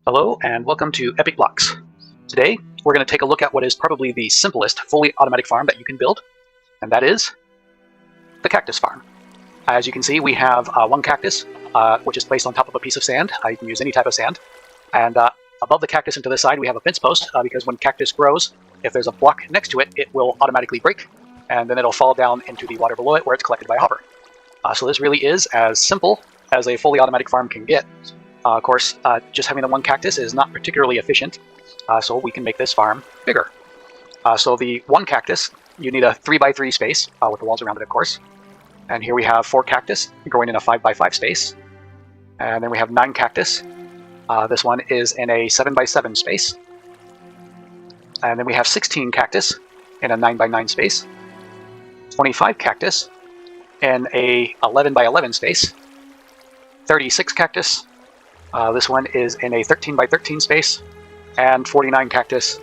Hello and welcome to Epic Blocks. Today we're going to take a look at what is probably the simplest fully automatic farm that you can build, and that is the cactus farm. As you can see, we have one cactus which is placed on top of a piece of sand. You can use any type of sand, and above the cactus and to the side we have a fence post because when cactus grows, if there's a block next to it, it will automatically break and then it'll fall down into the water below it where it's collected by a hopper. So this really is as simple as a fully automatic farm can get. Of course, just having the one cactus is not particularly efficient, so we can make this farm bigger. So the one cactus, you need a 3x3 space with the walls around it, of course. And here we have 4 cactus growing in a 5x5 space. And then we have 9 cactus. This one is in a 7x7 space. And then we have 16 cactus in a 9x9 space. 25 cactus in a 11x11 space. 36 cactus. This one is in a 13x13 space, and 49 cactus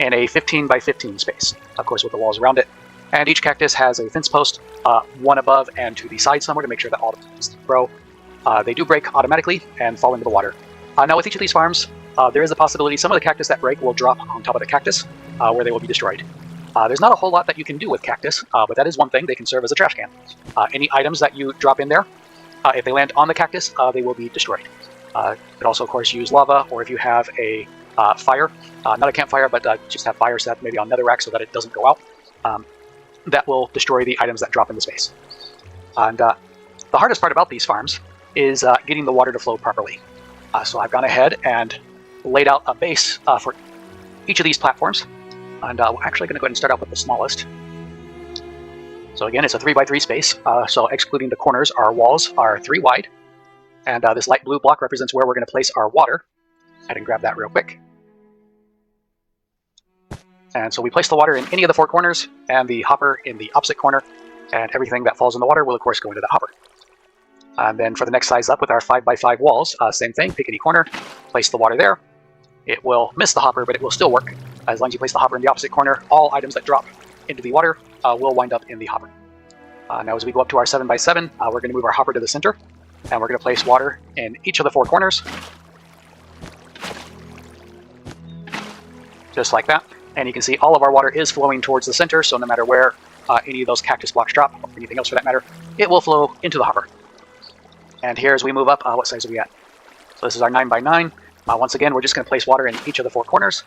in a 15x15 space, of course with the walls around it. And each cactus has a fence post, one above and to the side somewhere to make sure that all the plants grow. They do break automatically and fall into the water. Now with each of these farms, there is a possibility some of the cactus that break will drop on top of the cactus, where they will be destroyed. There's not a whole lot that you can do with cactus, but that is one thing. They can serve as a trash can. Any items that you drop in there, if they land on the cactus, they will be destroyed. You could also, of course, use lava, or if you have a fire, not a campfire, but just have fire set maybe on netherrack so that it doesn't go out, that will destroy the items that drop into space. And the hardest part about these farms is getting the water to flow properly. So I've gone ahead and laid out a base for each of these platforms, and we're actually going to go ahead and start out with the smallest. So again, it's a 3x3 space, so excluding the corners, our walls are 3 wide. And this light blue block represents where we're going to place our water. I can grab that real quick. And so we place the water in any of the 4 corners, and the hopper in the opposite corner, and everything that falls in the water will of course go into the hopper. And then for the next size up with our 5x5 walls, same thing, pick any corner, place the water there. It will miss the hopper, but it will still work. As long as you place the hopper in the opposite corner, all items that drop into the water will wind up in the hopper. Now as we go up to our 7x7, we're going to move our hopper to the center. And we're going to place water in each of the 4 corners. Just like that. And you can see all of our water is flowing towards the center, so no matter where any of those cactus blocks drop, or anything else for that matter, it will flow into the hopper. And here as we move up, what size are we at? So this is our 9x9. Once again, we're just going to place water in each of the 4 corners.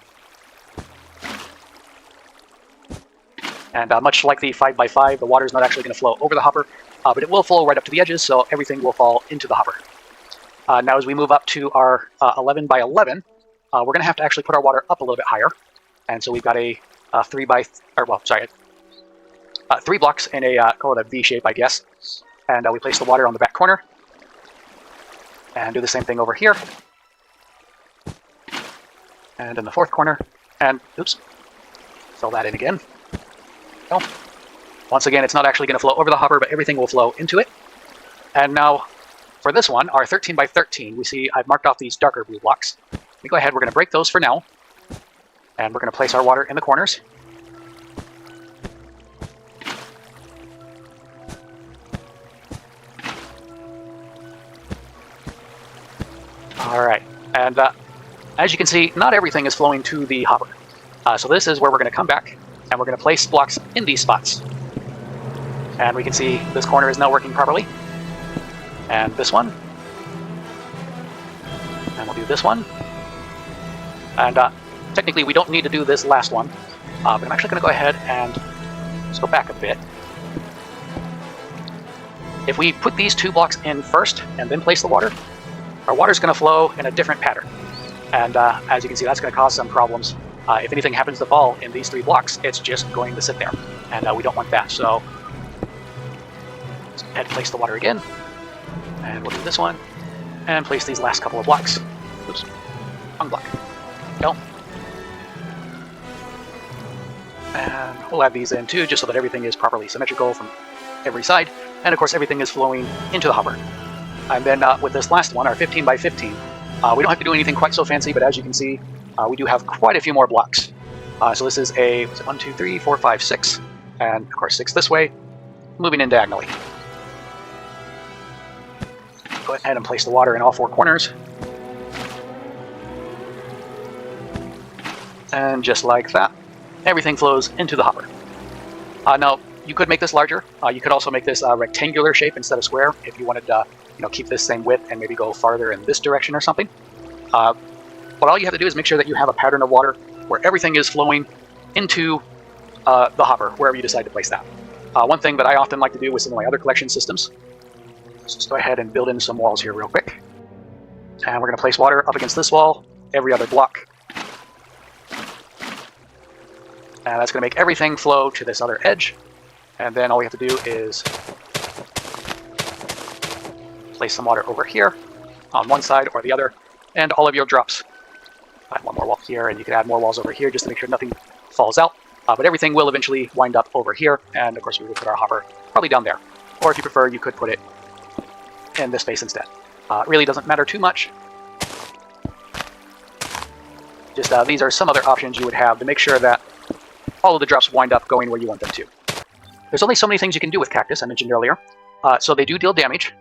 And much like the 5x5, the water is not actually going to flow over the hopper, but it will flow right up to the edges, so everything will fall into the hopper. Now as we move up to our 11x11, we're going to have to actually put our water up a little bit higher. And so we've got a 3 blocks in a, call it a V shape, I guess. And we place the water on the back corner. And do the same thing over here. And in the 4th corner. And, oops, fill that in again. Oh. Once again, it's not actually going to flow over the hopper, but everything will flow into it. And now, for this one, our 13x13, we see I've marked off these darker blue blocks. We go ahead, we're going to break those for now. And we're going to place our water in the corners. Alright, and as you can see, not everything is flowing to the hopper. So this is where we're going to come back, and we're going to place blocks in these spots. And we can see this corner is now working properly. And this one. And we'll do this one. And technically we don't need to do this last one. But I'm actually going to go ahead and let's go back a bit. If we put these 2 blocks in first and then place the water, our water is going to flow in a different pattern. And as you can see, that's going to cause some problems. If anything happens to fall in these 3 blocks, it's just going to sit there. And we don't want that. So and place the water again, and we'll do this one, and place these last couple of blocks. Oops, wrong block. No. And we'll add these in too, just so that everything is properly symmetrical from every side, and of course everything is flowing into the hopper. And then with this last one, our 15x15, we don't have to do anything quite so fancy, but as you can see, we do have quite a few more blocks. So this is a 1, 2, 3, 4, 5, 6, and of course 6 this way, moving in diagonally. Go ahead and place the water in all 4 corners. And just like that, everything flows into the hopper. Now, you could make this larger. You could also make this a rectangular shape instead of square if you wanted to keep this same width and maybe go farther in this direction or something. But all you have to do is make sure that you have a pattern of water where everything is flowing into the hopper, wherever you decide to place that. One thing that I often like to do with some of my other collection systems, let's just go ahead and build in some walls here real quick. And we're going to place water up against this wall, every other block. And that's going to make everything flow to this other edge. And then all we have to do is place some water over here on one side or the other, and all of your drops. Add one more wall here, and you can add more walls over here just to make sure nothing falls out. But everything will eventually wind up over here, and of course we will put our hopper probably down there. Or if you prefer, you could put it in this space instead. It really doesn't matter too much. Just these are some other options you would have to make sure that all of the drops wind up going where you want them to. There's only so many things you can do with Cactus, I mentioned earlier. So they do deal damage.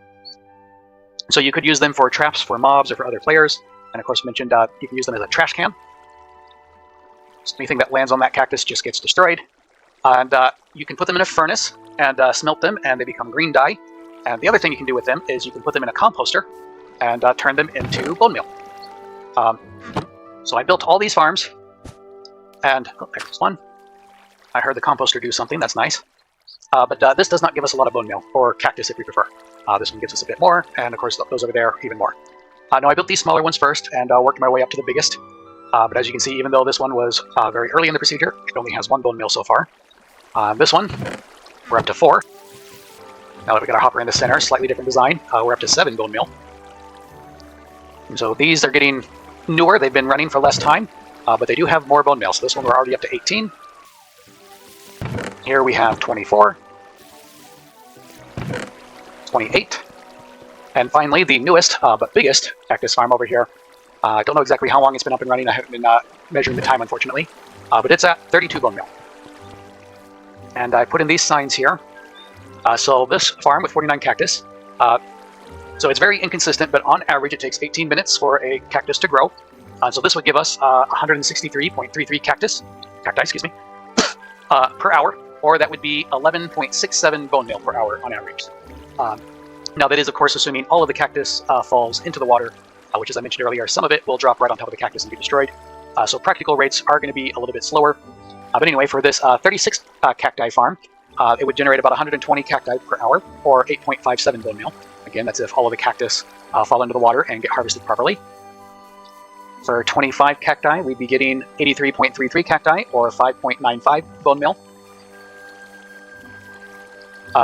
So you could use them for traps for mobs or for other players. And of course mentioned you can use them as a trash can. So anything that lands on that cactus just gets destroyed. And you can put them in a furnace and smelt them, and they become green dye. And the other thing you can do with them is you can put them in a composter and turn them into bone meal. So I built all these farms. And there's one. I heard the composter do something, that's nice. But this does not give us a lot of bone meal, or cactus if we prefer. This one gives us a bit more, and of course those over there even more. Now I built these smaller ones first, and worked my way up to the biggest. But as you can see, even though this one was very early in the procedure, it only has 1 bone meal so far. This one, we're up to 4. Now that we got our hopper in the center, slightly different design, we're up to 7 bone meal. And so these are getting newer, they've been running for less time, but they do have more bone meal. So this one we're already up to 18. Here we have 24. 28. And finally, the newest, but biggest cactus farm over here. I don't know exactly how long it's been up and running. I haven't been measuring the time, unfortunately. But it's at 32 bone meal. And I put in these signs here. So this farm with 49 cactus. So it's very inconsistent, but on average it takes 18 minutes for a cactus to grow. So this would give us 163.33 cacti, per hour. Or that would be 11.67 bone meal per hour on average. Now that is, of course, assuming all of the cactus falls into the water, which, as I mentioned earlier, some of it will drop right on top of the cactus and be destroyed. So practical rates are going to be a little bit slower. But anyway, for this 36 cacti farm, it would generate about 120 cacti per hour, or 8.57 bone meal. Again, that's if all of the cactus fall into the water and get harvested properly. For 25 cacti, we'd be getting 83.33 cacti, or 5.95 bone meal.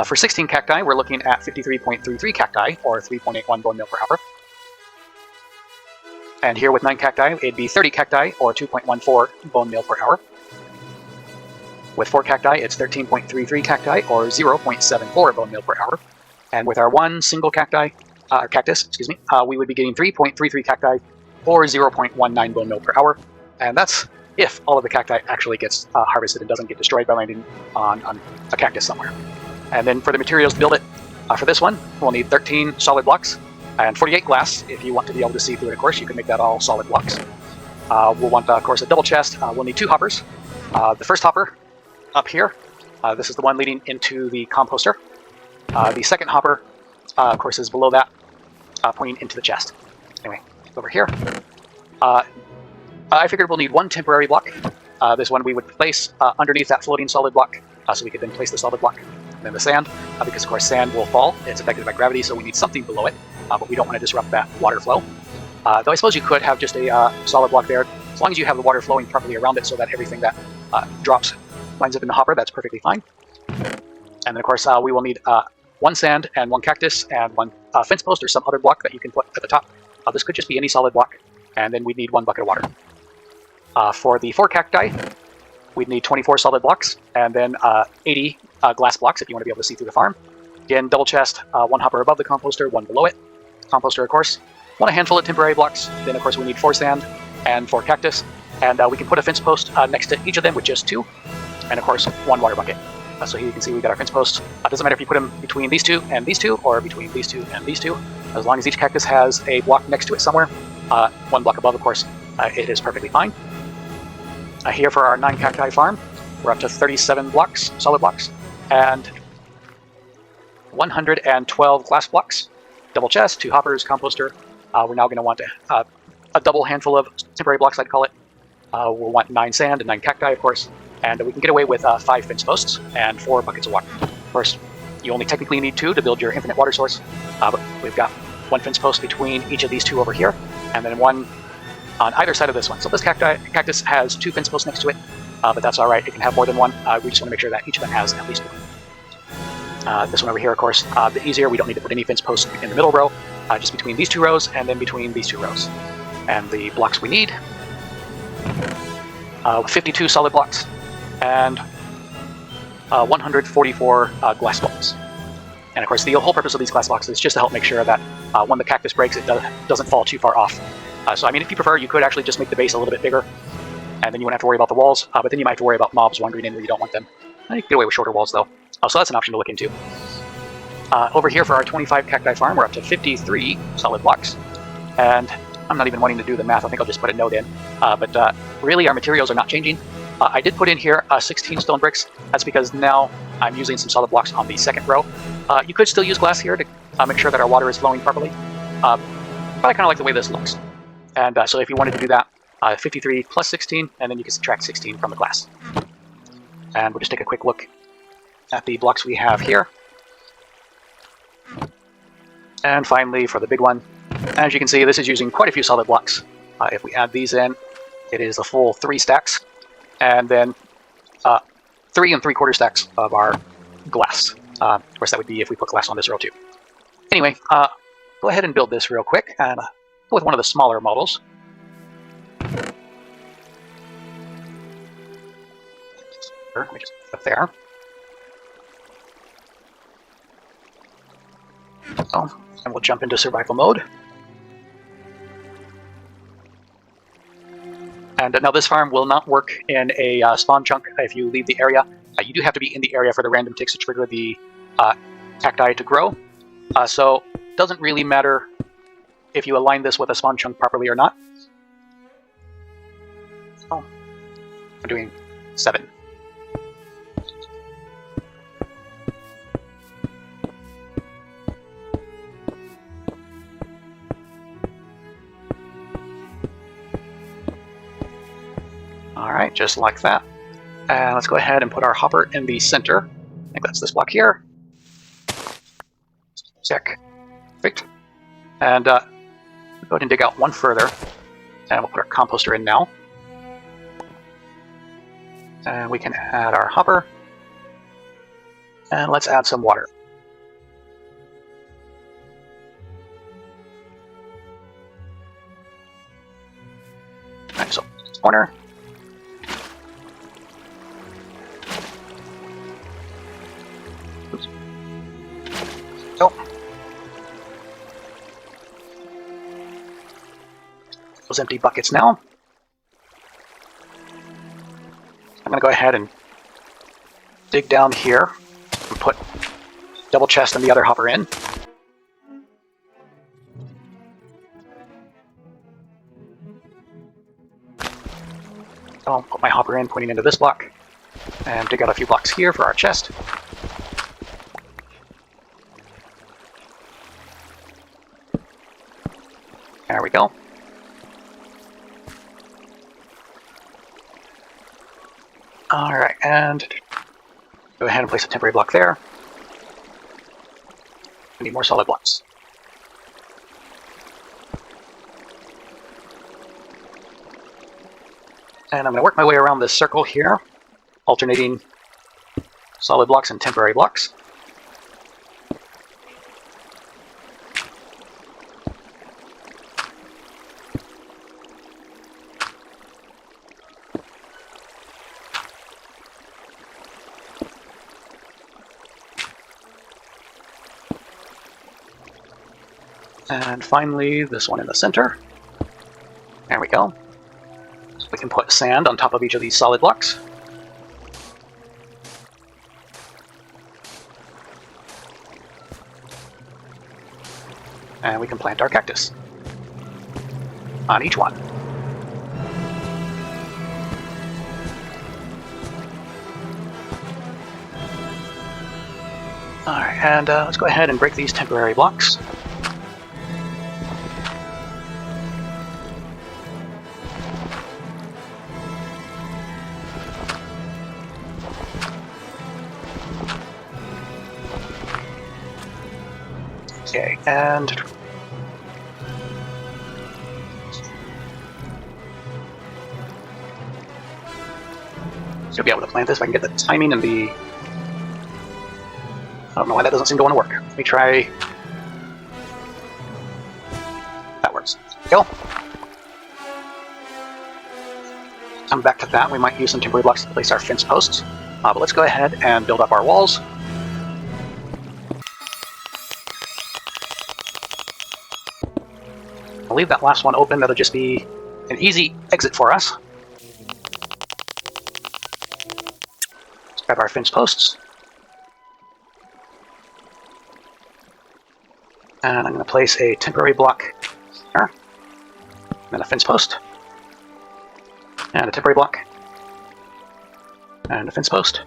For 16 cacti, we're looking at 53.33 cacti, or 3.81 bone meal per hour. And here with 9 cacti, it'd be 30 cacti, or 2.14 bone meal per hour. With 4 cacti, it's 13.33 cacti, or 0.74 bone meal per hour. And with our one single cactus, we would be getting 3.33 cacti, or 0.19 bone meal per hour. And that's if all of the cacti actually gets harvested and doesn't get destroyed by landing on a cactus somewhere. And then for the materials to build it, for this one, we'll need 13 solid blocks and 48 glass. If you want to be able to see through it, of course, you can make that all solid blocks. We'll want, of course, a double chest. We'll need 2 hoppers. The first hopper up here, this is the one leading into the composter. The second hopper, of course, is below that, pointing into the chest. Anyway, over here. I figured we'll need 1 temporary block. This one we would place underneath that floating solid block, so we could then place the solid block. And then the sand, because of course sand will fall. It's affected by gravity, so we need something below it, but we don't want to disrupt that water flow. Though I suppose you could have just a solid block there, as long as you have the water flowing properly around it so that everything that drops winds up in the hopper, that's perfectly fine. And then of course we will need 1 sand and 1 cactus and 1 fence post or some other block that you can put at the top. This could just be any solid block, and then we'd need 1 bucket of water. For the 4 cacti, we'd need 24 solid blocks, and then 80 glass blocks if you want to be able to see through the farm. Again, double chest, 1 hopper above the composter, 1 below it. Composter, of course. Want a handful of temporary blocks. Then, of course, we need 4 sand and 4 cactus. And we can put a fence post next to each of them with just 2. And, of course, 1 water bucket. So here you can see we got our fence post. Doesn't matter if you put them between these 2 and these 2, or between these 2 and these 2. As long as each cactus has a block next to it somewhere, 1 block above, of course, it is perfectly fine. Here for our 9 cacti farm, we're up to 37 blocks, solid blocks, and 112 glass blocks, double chest, 2 hoppers, composter. We're now going to want a double handful of temporary blocks, I'd call it. We'll want 9 sand and 9 cacti, of course, and we can get away with 5 fence posts and 4 buckets of water. Of course, you only technically need 2 to build your infinite water source, but we've got 1 fence post between each of these 2 over here, and then 1 on either side of this one. So this cactus has 2 fence posts next to it, but that's all right. It can have more than 1. We just want to make sure that each of them has at least 1. This one over here, of course, a bit easier. We don't need to put any fence posts in the middle row, just between these 2 rows and then between these 2 rows. And the blocks we need, 52 solid blocks and 144 glass blocks. And of course, the whole purpose of these glass blocks is just to help make sure that when the cactus breaks, it doesn't fall too far off. So I mean, if you prefer, you could actually just make the base a little bit bigger, and then you wouldn't have to worry about the walls, but then you might have to worry about mobs wandering in where you don't want them. You can get away with shorter walls, though. So that's an option to look into. Over here for our 25 cacti farm, we're up to 53 solid blocks, and I'm not even wanting to do the math. I think I'll just put a note in. But really, our materials are not changing. I did put in here 16 stone bricks. That's because now I'm using some solid blocks on the second row. You could still use glass here to make sure that our water is flowing properly. But I kind of like the way this looks. And so if you wanted to do that, 53 plus 16, and then you can subtract 16 from the glass. And we'll just take a quick look at the blocks we have here. And finally, for the big one, as you can see, this is using quite a few solid blocks. If we add these in, it is a full 3 stacks, and then 3 3/4 stacks of our glass. Of course, that would be if we put glass on this row too. Anyway, go ahead and build this real quick, and go with one of the smaller models. Let me just put it there. Oh, and we'll jump into survival mode. And now this farm will not work in a spawn chunk if you leave the area. You do have to be in the area for the random ticks to trigger the cacti to grow. So it doesn't really matter if you align this with a spawn chunk properly or not. Oh, I'm doing 7. Alright, just like that. And let's go ahead and put our hopper in the center. I think that's this block here. Check. Perfect. And go ahead and dig out 1 further. And we'll put our composter in now. And we can add our hopper. And let's add some water. Alright, so corner. Those empty buckets now. I'm going to go ahead and dig down here and put double chest and the other hopper in. I'll put my hopper in, pointing into this block, and dig out a few blocks here for our chest. There we go. Alright, and go ahead and place a temporary block there. We need more solid blocks. And I'm going to work my way around this circle here, alternating solid blocks and temporary blocks. And finally, this one in the center. There we go. So we can put sand on top of each of these solid blocks. And we can plant our cactus on each one. Alright, and let's go ahead and break these temporary blocks. Okay, and should be able to plant this if I can get the timing and the... I don't know why that doesn't seem to want to work. Let me try... That works. Go. Come back to that. We might use some temporary blocks to place our fence posts. But let's go ahead and build up our walls. I'll leave that last one open. That'll just be an easy exit for us. Let's grab our fence posts. And I'm going to place a temporary block here, and a fence post, and a temporary block, and a fence post,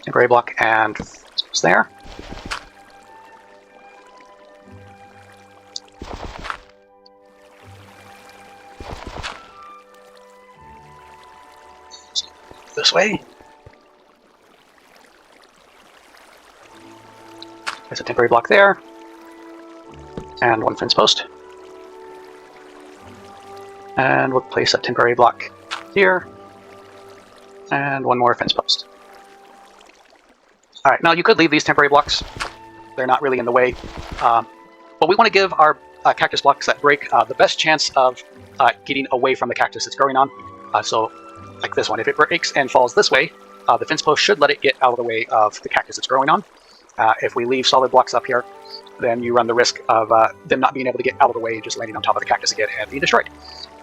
temporary block, and it's there. This way. There's a temporary block there, and one fence post. And we'll place a temporary block here, and one more fence post. Alright, now you could leave these temporary blocks. They're not really in the way. But we want to give our cactus blocks that break the best chance of getting away from the cactus it's growing on. So, like this one, if it breaks and falls this way, the fence post should let it get out of the way of the cactus it's growing on. If we leave solid blocks up here, then you run the risk of them not being able to get out of the way and just landing on top of the cactus again and being destroyed.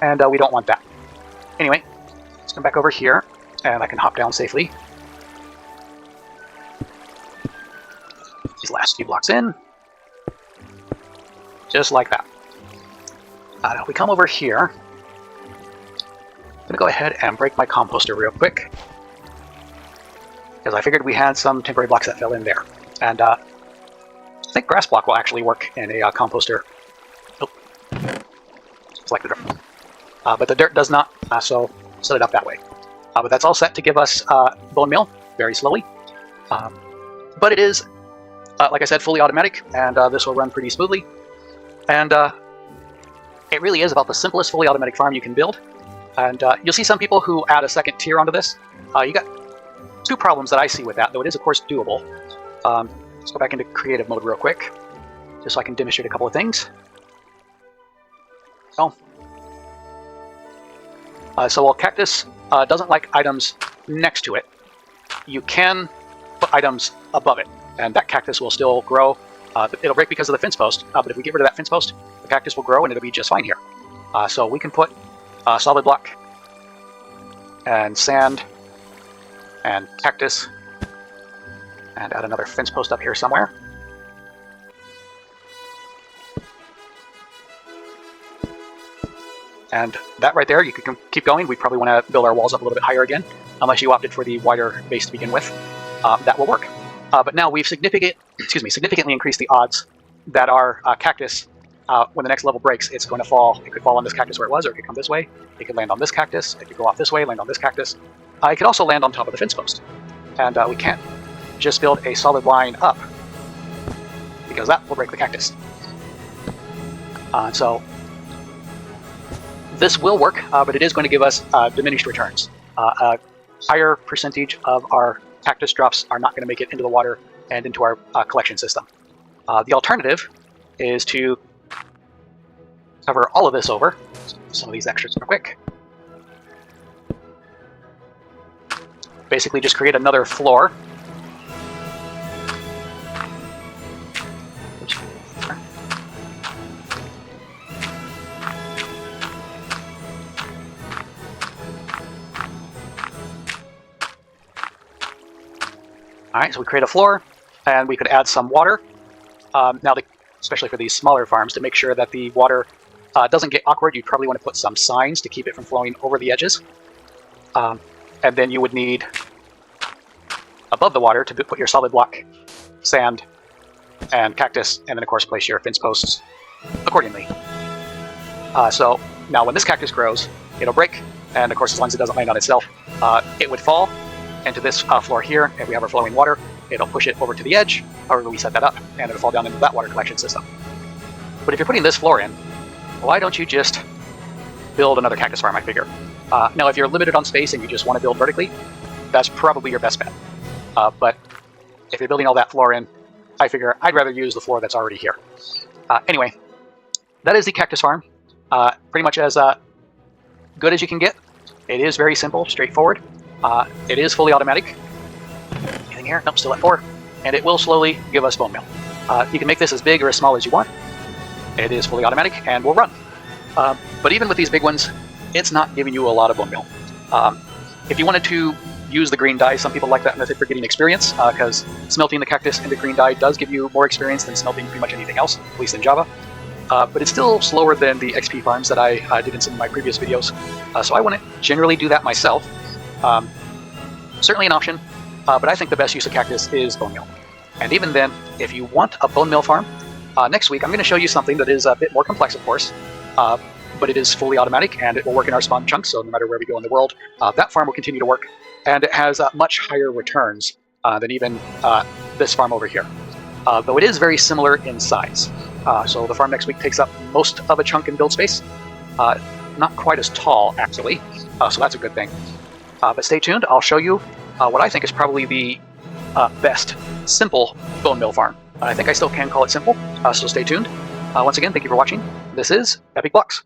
And we don't want that. Anyway, let's come back over here, and I can hop down safely. These last few blocks in. Just like that. Now if we come over here, I'm going to go ahead and break my composter real quick, because I figured we had some temporary blocks that fell in there. And I think grass block will actually work in a composter. Oh, select the dirt. But the dirt does not, so set it up that way. But that's all set to give us bone meal very slowly. But it is, like I said, fully automatic, and this will run pretty smoothly. And it really is about the simplest fully automatic farm you can build. And you'll see some people who add a second tier onto this. You got two problems that I see with that, though it is, of course, doable. Let's go back into creative mode real quick, just so I can demonstrate a couple of things. So while Cactus doesn't like items next to it, you can put items above it, and that Cactus will still grow. It'll break because of the fence post, but if we get rid of that fence post, the Cactus will grow and it'll be just fine here. So we can put solid block, and sand, and Cactus, and add another fence post up here somewhere. And that right there, you can keep going. We probably want to build our walls up a little bit higher again, unless you opted for the wider base to begin with. That will work. But now we've significantly increased the odds that our Cactus, when the next level breaks, it's going to fall. It could fall on this Cactus where it was, or it could come this way. It could land on this Cactus. It could go off this way, land on this Cactus. It could also land on top of the fence post. And we can't just build a solid line up, because that will break the Cactus. So this will work, but it is going to give us diminished returns. A higher percentage of our Cactus drops are not going to make it into the water and into our collection system. The alternative is to cover all of this over. Some of these extras real quick. Basically just create another floor. Alright, so we create a floor, and we could add some water. Now, especially for these smaller farms, to make sure that the water doesn't get awkward, you'd probably want to put some signs to keep it from flowing over the edges. And then you would need above the water to put your solid block, sand, and cactus, and then of course place your fence posts accordingly. So now when this cactus grows, it'll break, and of course as long as it doesn't land on itself, it would fall into this floor here. If we have our flowing water, it'll push it over to the edge, however we set that up, and it'll fall down into that water collection system. But if you're putting this floor in, why don't you just build another cactus farm, I figure. Now if you're limited on space and you just want to build vertically, that's probably your best bet. But if you're building all that floor in, I figure I'd rather use the floor that's already here. Anyway, that is the cactus farm. Pretty much as good as you can get. It is very simple, straightforward. It is fully automatic. Anything here? Nope, still at 4. And it will slowly give us bone meal. You can make this as big or as small as you want. It is fully automatic and will run. But even with these big ones, it's not giving you a lot of bone meal. If you wanted to use the green dye, some people like that method for getting experience, because smelting the cactus into green dye does give you more experience than smelting pretty much anything else, at least in Java. But it's still slower than the XP farms that I did in some of my previous videos. So I wouldn't generally do that myself. Certainly an option, but I think the best use of cactus is bone meal. And even then, if you want a bone meal farm, next week I'm going to show you something that is a bit more complex, of course, but it is fully automatic and it will work in our spawn chunk, so no matter where we go in the world, that farm will continue to work. And it has much higher returns than even this farm over here, though it is very similar in size. So the farm next week takes up most of a chunk in build space. Not quite as tall, actually, so that's a good thing. But stay tuned, I'll show you what I think is probably the best simple bone meal farm. I think I still can call it simple, so stay tuned. Once again, thank you for watching. This is Epic Blocks.